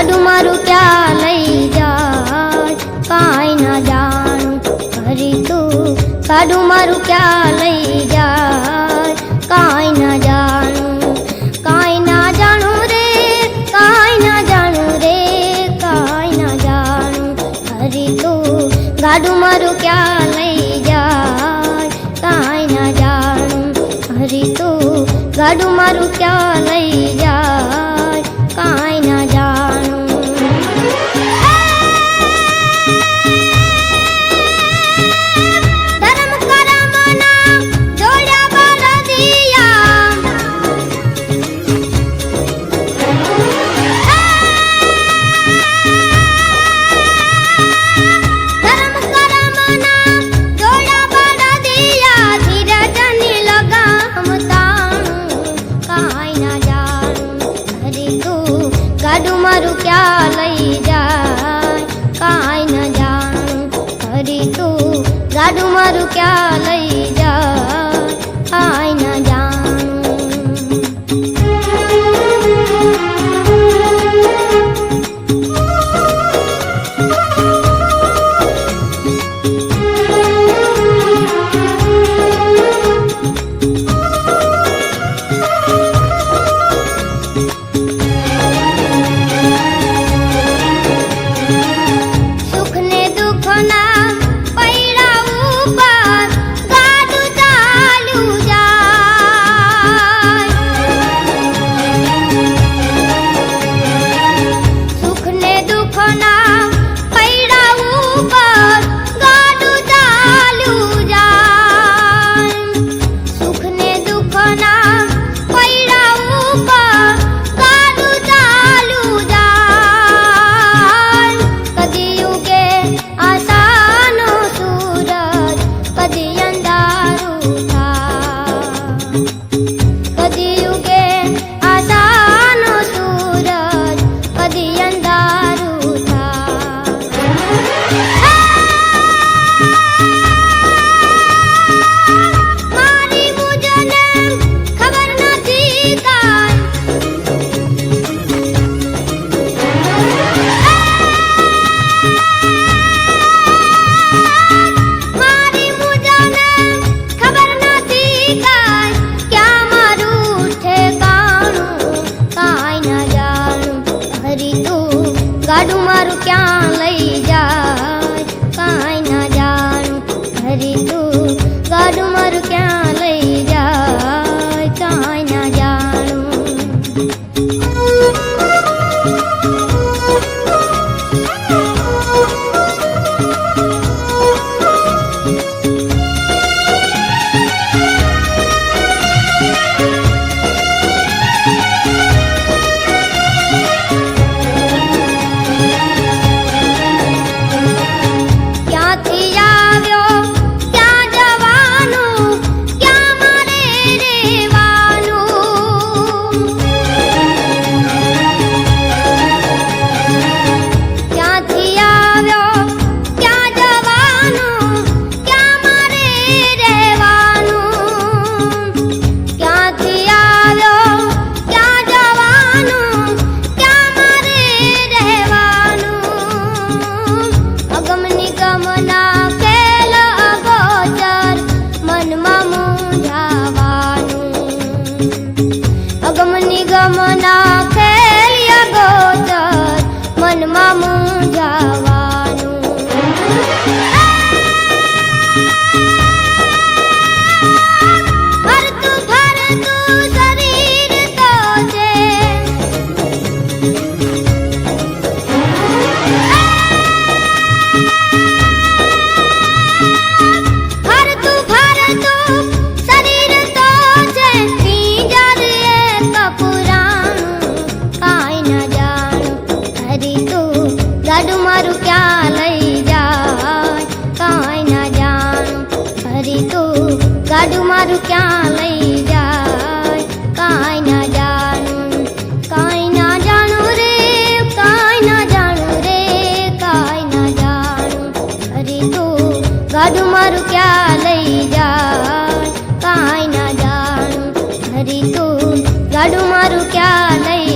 ગાડું મારું ક્યાં લઈ જાય કાંઈ ના જાણું હરી તું ગાડું મારું ક્યાં લઈ જાય કાંઈ ના જાણું કાંઈ ના જાણું રે કાંઈ ના જાણું રે કાંઈ ના જાણું હરી તું ગાડું મારું ક્યાં લઈ જાય કાંઈ ના જાણું હરી તું ગાડું મારું ક્યાં લઈ જાય કાંઈ ના જાણું ગાડું મારું ક્યાં લઈ જાય કાંઈ ન જાણું હરી તું ગાડું મારું ક્યાં લઈ જાય કાંઈ ન જાણું ગાડું મારું ક્યાં લઈ જાય કાંઈ ના જાણું હરી તું ગાડું મારું ક્યાં લઈ જાય કાંઈ ના જાણું ગમના ખેલિયા ગોચર મનમાં મૂંઝાવાનું ફરતું ફરતું શરીર તો છે ફરતું ફરતું શરીર તો છે ગાડું મારું ક્યાં લઈ જાય કાંઈ ના જાણું હરી તું ગાડું મારું ક્યાં લઈ જાય કાંઈ ના જાણું કાંઈ ના જાણું રે કાંઈ ના જાણું રે કાંઈ ના જાણું હરી તું ગાડું મારું ક્યાં લઈ જાય કાંઈ ના જાણું હરી તું ગાડું મારું ક્યાં લઈ